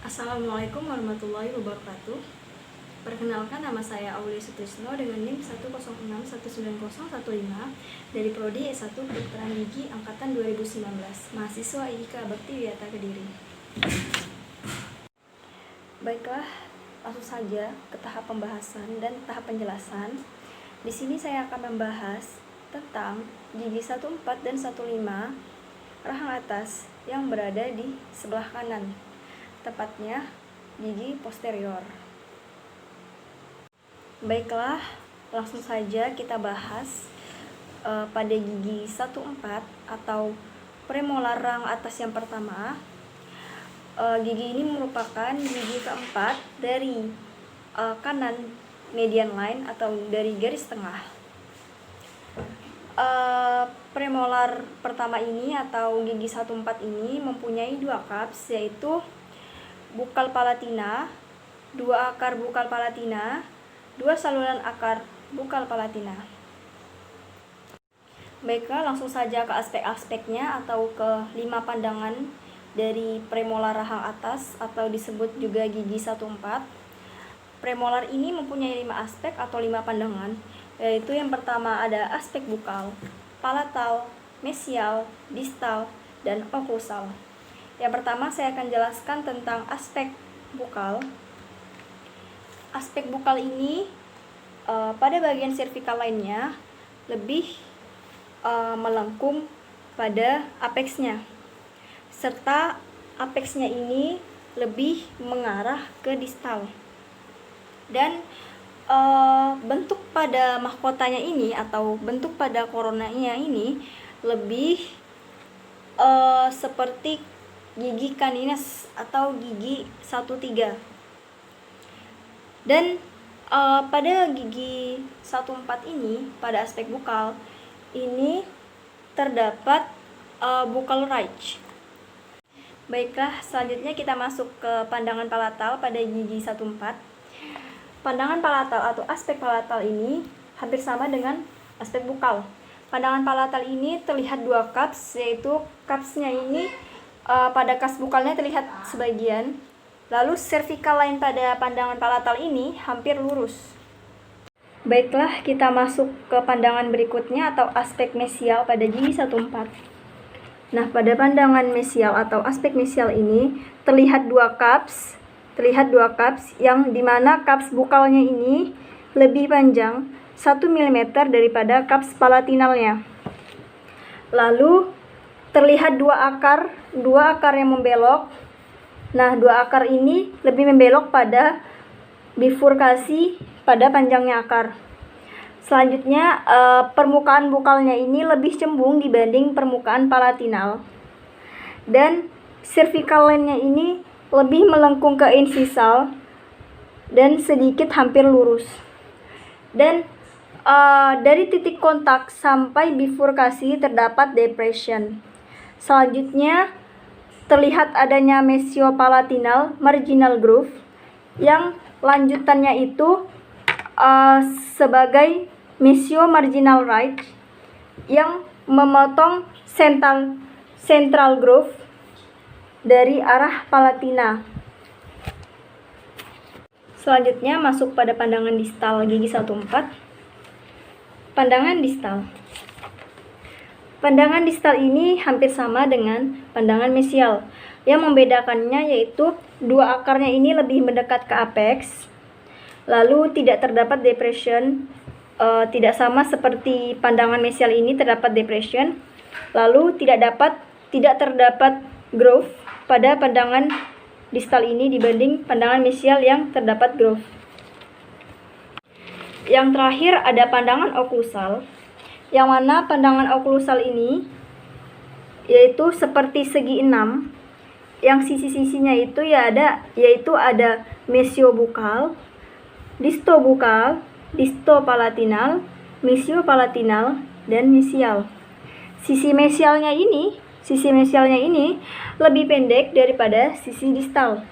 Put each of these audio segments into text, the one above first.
Assalamualaikum warahmatullahi wabarakatuh. Perkenalkan, nama saya Aulia Sutrisno dengan NIM 106190115 dari Prodi S1 Kedokteran Gigi angkatan 2019, mahasiswa IIK Bakti Wiyata Kediri. Baiklah, langsung saja ke tahap pembahasan dan tahap penjelasan. Di sini saya akan membahas tentang gigi 14 dan 15 rahang atas yang berada di sebelah kanan, tepatnya gigi posterior. Baiklah, langsung saja kita bahas pada gigi 14 atau premolar rahang atas yang pertama. Gigi ini merupakan gigi keempat dari kanan median line atau dari garis tengah. Premolar pertama ini atau gigi 14 ini mempunyai dua cups, yaitu bukal palatina, dua akar bukal palatina, dua saluran akar bukal palatina. Baiklah, langsung saja ke aspek-aspeknya atau ke 5 pandangan dari premolar rahang atas atau disebut juga gigi 14. Premolar ini mempunyai 5 aspek atau 5 pandangan, yaitu yang pertama ada aspek bukal, palatal, mesial, distal, dan oklusal. Yang pertama saya akan jelaskan tentang aspek bukal. Aspek bukal ini pada bagian cervical line-nya lebih melengkung pada apexnya, serta apexnya ini lebih mengarah ke distal. Dan bentuk pada mahkotanya ini atau bentuk pada koronanya ini lebih seperti gigi canines atau gigi 13. Dan pada gigi 14 ini, pada aspek bukal ini terdapat buccal ridge. Baiklah, selanjutnya kita masuk ke pandangan palatal pada gigi 14. Pandangan palatal atau aspek palatal ini hampir sama dengan aspek bukal. Pandangan palatal ini terlihat dua cups, yaitu cupsnya ini pada cups bukalnya terlihat sebagian, lalu cervical line pada pandangan palatal ini hampir lurus. Baiklah, kita masuk ke pandangan berikutnya atau aspek mesial pada gigi 14. Nah, pada pandangan mesial atau aspek mesial ini terlihat dua cups yang dimana cups bukalnya ini lebih panjang 1 mm daripada cups palatinalnya. Lalu terlihat dua akar yang membelok. Nah, dua akar ini lebih membelok pada bifurkasi pada panjangnya akar. Selanjutnya, permukaan bukalnya ini lebih cembung dibanding permukaan palatinal. Dan cervical line-nya ini lebih melengkung ke incisal dan sedikit hampir lurus. Dan dari titik kontak sampai bifurkasi terdapat depression. Selanjutnya terlihat adanya mesiopalatinal marginal groove yang lanjutannya itu sebagai mesio-marginal ridge yang memotong central groove dari arah palatina. Selanjutnya masuk pada pandangan distal gigi 14. Pandangan distal. Pandangan distal ini hampir sama dengan pandangan mesial. Yang membedakannya yaitu dua akarnya ini lebih mendekat ke apex, lalu tidak terdapat depression, tidak sama seperti pandangan mesial ini terdapat depression, lalu tidak terdapat groove pada pandangan distal ini dibanding pandangan mesial yang terdapat groove. Yang terakhir ada pandangan oklusal, yang mana pandangan oklusal ini yaitu seperti segi 6, yang sisi-sisinya itu yaitu ada mesiobukal, distobukal, distopalatinal, mesiopalatinal, dan mesial. Sisi mesialnya ini lebih pendek daripada sisi distal.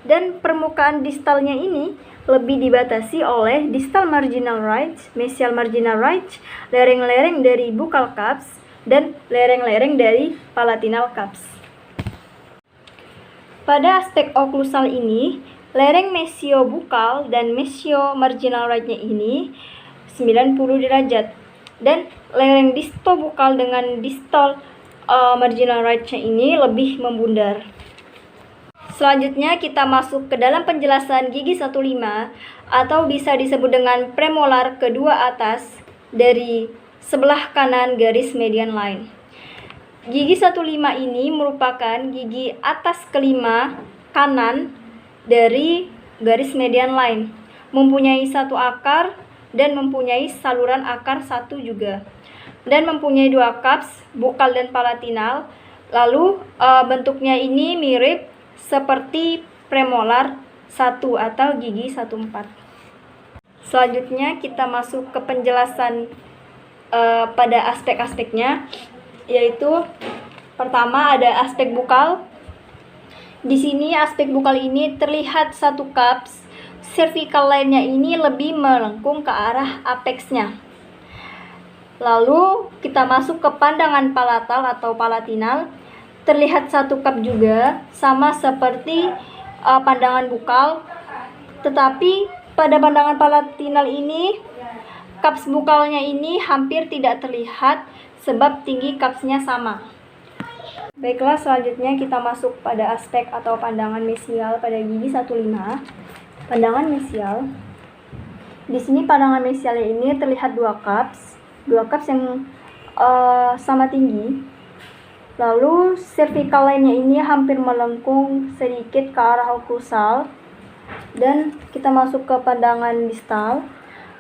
Dan permukaan distalnya ini lebih dibatasi oleh distal marginal ridge, mesial marginal ridge, lereng-lereng dari buccal cups, dan lereng-lereng dari palatinal cups. Pada aspek oklusal ini, lereng mesiobukal dan mesio-marginal right-nya ini 90 derajat. Dan lereng distobukal dengan distal marginal right-nya ini lebih membundar. Selanjutnya kita masuk ke dalam penjelasan gigi 15 atau bisa disebut dengan premolar kedua atas dari sebelah kanan garis median line. Gigi 15 ini merupakan gigi atas kelima kanan dari garis median line, mempunyai satu akar dan mempunyai saluran akar satu juga, dan mempunyai dua cups, bukal dan palatinal. Lalu bentuknya ini mirip seperti premolar 1 atau gigi 14. Selanjutnya kita masuk ke penjelasan pada aspek-aspeknya, yaitu pertama ada aspek bukal. Di sini aspek bukal ini terlihat satu cups, cervical line-nya ini lebih melengkung ke arah apexnya. Lalu kita masuk ke pandangan palatal atau palatinal, terlihat satu cup juga, sama seperti pandangan bukal, tetapi pada pandangan palatinal ini cups bukalnya ini hampir tidak terlihat sebab tinggi cupsnya sama. Baiklah, selanjutnya kita masuk pada aspek atau pandangan mesial pada gigi 15. Pandangan mesial. Di sini pandangan mesialnya ini terlihat dua cups yang sama tinggi. Lalu cervical line-nya ini hampir melengkung sedikit ke arah oklusal. Dan kita masuk ke pandangan distal.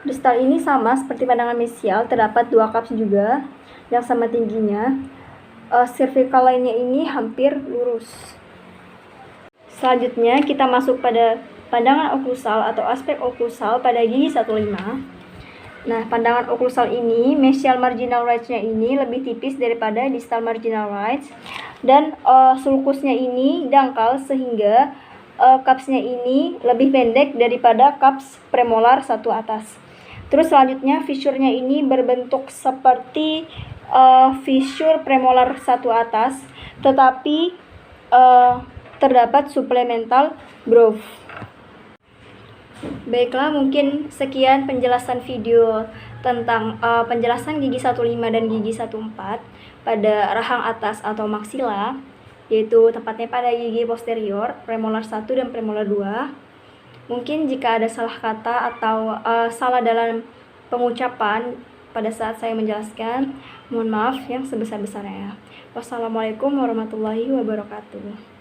Distal ini sama seperti pandangan mesial, terdapat dua cups juga yang sama tingginya. Cervical line-nya ini hampir lurus. Selanjutnya kita masuk pada pandangan oklusal atau aspek oklusal pada gigi 15. Nah, pandangan oklusal ini mesial marginal right-nya ini lebih tipis daripada distal marginal right, dan sulcusnya ini dangkal sehingga cupsnya ini lebih pendek daripada cups premolar satu atas. Terus selanjutnya fissurnya ini berbentuk seperti fissure premolar satu atas, tetapi terdapat supplemental groove. Baiklah, mungkin sekian penjelasan video tentang penjelasan gigi 15 dan gigi 14 pada rahang atas atau maksila, yaitu tepatnya pada gigi posterior, premolar 1 dan premolar 2. Mungkin jika ada salah kata atau salah dalam pengucapan pada saat saya menjelaskan, mohon maaf yang sebesar-besarnya. Wassalamualaikum warahmatullahi wabarakatuh.